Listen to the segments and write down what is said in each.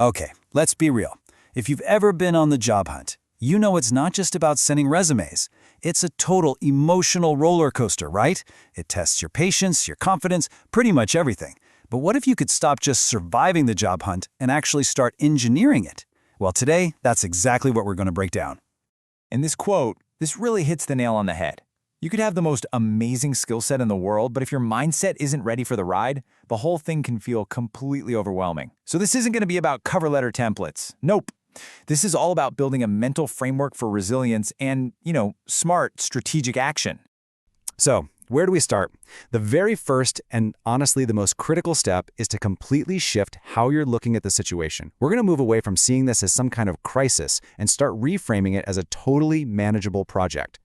Okay, let's be real. If you've ever been on the job hunt, you know it's not just about sending resumes. It's a total emotional roller coaster, right? It tests your patience, your confidence, pretty much everything. But what if you could stop just surviving the job hunt and actually start engineering it? Well, today, that's exactly what we're going to break down. In this quote, this really hits the nail on the head. You could have the most amazing skill set in the world, but if your mindset isn't ready for the ride, the whole thing can feel completely overwhelming. So this isn't going to be about cover letter templates. Nope. This is all about building a mental framework for resilience and, smart strategic action. So, where do we start? The very first and honestly the most critical step is to completely shift how you're looking at the situation. We're going to move away from seeing this as some kind of crisis and start reframing it as a totally manageable project.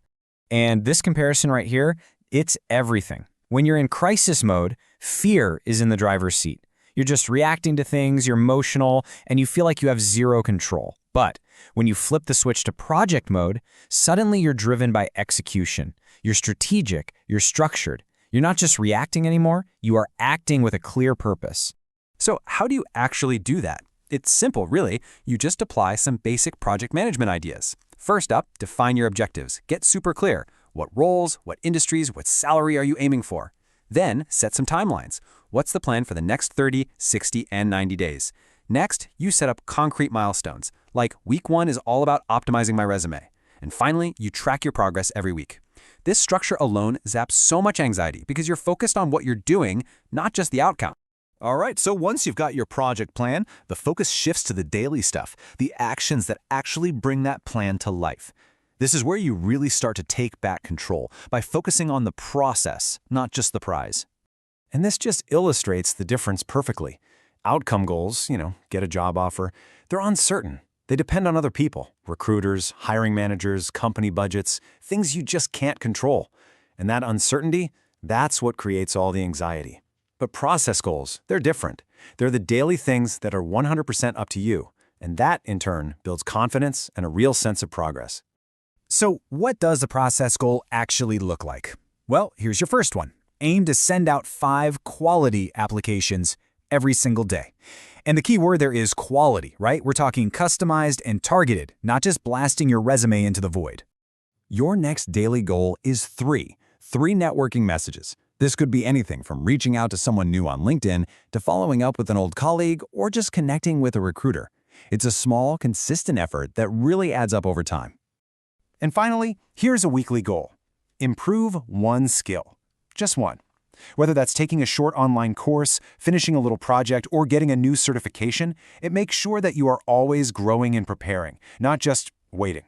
And this comparison right here, it's everything. When you're in crisis mode, fear is in the driver's seat. You're just reacting to things, you're emotional, and you feel like you have zero control. But when you flip the switch to project mode, suddenly you're driven by execution. You're strategic, you're structured. You're not just reacting anymore, you are acting with a clear purpose. So how do you actually do that? It's simple, really. You just apply some basic project management ideas. First up, define your objectives. Get super clear. What roles, what industries, what salary are you aiming for? Then, set some timelines. What's the plan for the next 30, 60, and 90 days? Next, you set up concrete milestones, like week 1 is all about optimizing my resume. And finally, you track your progress every week. This structure alone zaps so much anxiety because you're focused on what you're doing, not just the outcome. All right, so once you've got your project plan, the focus shifts to the daily stuff, the actions that actually bring that plan to life. This is where you really start to take back control by focusing on the process, not just the prize. And this just illustrates the difference perfectly. Outcome goals, get a job offer, they're uncertain. They depend on other people, recruiters, hiring managers, company budgets, things you just can't control. And that uncertainty, that's what creates all the anxiety. But process goals, they're different. They're the daily things that are 100% up to you. And that, in turn, builds confidence and a real sense of progress. So what does the process goal actually look like? Well, here's your first one. Aim to send out 5 quality applications every single day. And the key word there is quality, right? We're talking customized and targeted, not just blasting your resume into the void. Your next daily goal is 3 networking messages. This could be anything from reaching out to someone new on LinkedIn to following up with an old colleague or just connecting with a recruiter. It's a small, consistent effort that really adds up over time. And finally, here's a weekly goal. Improve 1 skill. Just one. Whether that's taking a short online course, finishing a little project, or getting a new certification, it makes sure that you are always growing and preparing, not just waiting.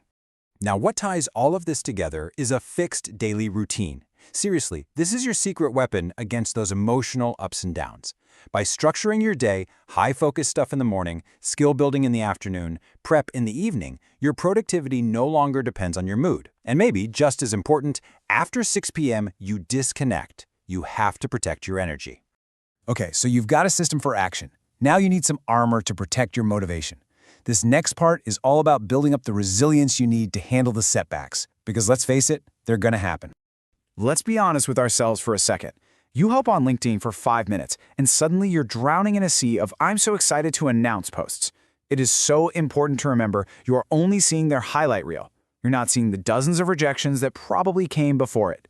Now, what ties all of this together is a fixed daily routine. Seriously, this is your secret weapon against those emotional ups and downs. By structuring your day, high-focus stuff in the morning, skill building in the afternoon, prep in the evening, your productivity no longer depends on your mood. And maybe, just as important, after 6 p.m., you disconnect. You have to protect your energy. Okay, so you've got a system for action. Now you need some armor to protect your motivation. This next part is all about building up the resilience you need to handle the setbacks. Because let's face it, they're going to happen. Let's be honest with ourselves for a second. You hop on LinkedIn for 5 minutes, and suddenly you're drowning in a sea of "I'm so excited to announce" posts. It is so important to remember you are only seeing their highlight reel. You're not seeing the dozens of rejections that probably came before it.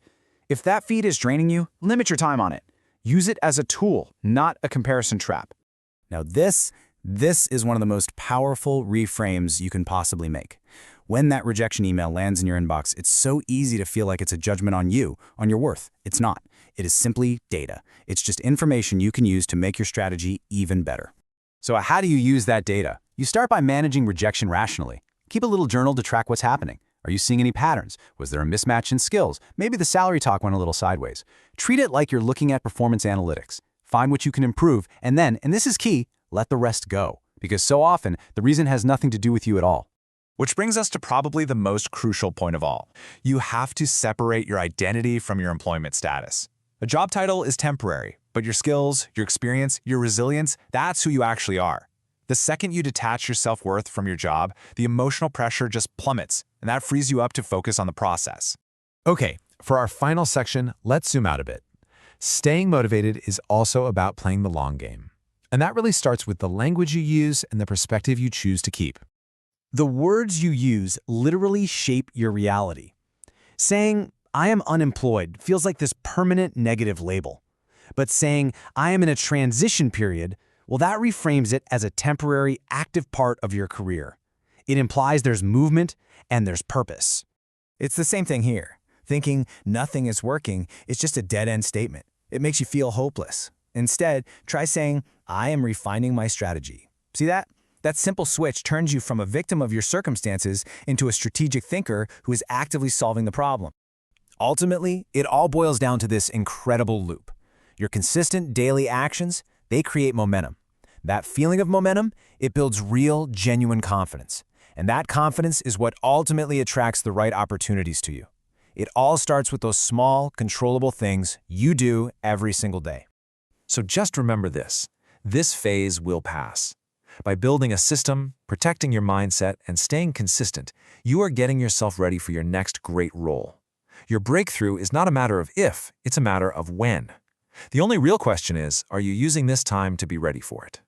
If that feed is draining you, limit your time on it. Use it as a tool, not a comparison trap. Now this is one of the most powerful reframes you can possibly make. When that rejection email lands in your inbox, it's so easy to feel like it's a judgment on you, on your worth. It's not. It is simply data. It's just information you can use to make your strategy even better. So how do you use that data? You start by managing rejection rationally. Keep a little journal to track what's happening. Are you seeing any patterns? Was there a mismatch in skills? Maybe the salary talk went a little sideways. Treat it like you're looking at performance analytics. Find what you can improve, and then, and this is key, let the rest go. Because so often, the reason has nothing to do with you at all. Which brings us to probably the most crucial point of all. You have to separate your identity from your employment status. A job title is temporary, but your skills, your experience, your resilience, that's who you actually are. The second you detach your self-worth from your job, the emotional pressure just plummets, and that frees you up to focus on the process. Okay, for our final section, let's zoom out a bit. Staying motivated is also about playing the long game. And that really starts with the language you use and the perspective you choose to keep. The words you use literally shape your reality. Saying, I am unemployed feels like this permanent negative label. But saying, I am in a transition period, well, that reframes it as a temporary, active part of your career. It implies there's movement and there's purpose. It's the same thing here. Thinking nothing is working is just a dead-end statement. It makes you feel hopeless. Instead, try saying, I am refining my strategy. See that? That simple switch turns you from a victim of your circumstances into a strategic thinker who is actively solving the problem. Ultimately, it all boils down to this incredible loop. Your consistent daily actions, they create momentum. That feeling of momentum, it builds real, genuine confidence. And that confidence is what ultimately attracts the right opportunities to you. It all starts with those small, controllable things you do every single day. So just remember this. This phase will pass. By building a system, protecting your mindset, and staying consistent, you are getting yourself ready for your next great role. Your breakthrough is not a matter of if, it's a matter of when. The only real question is, are you using this time to be ready for it?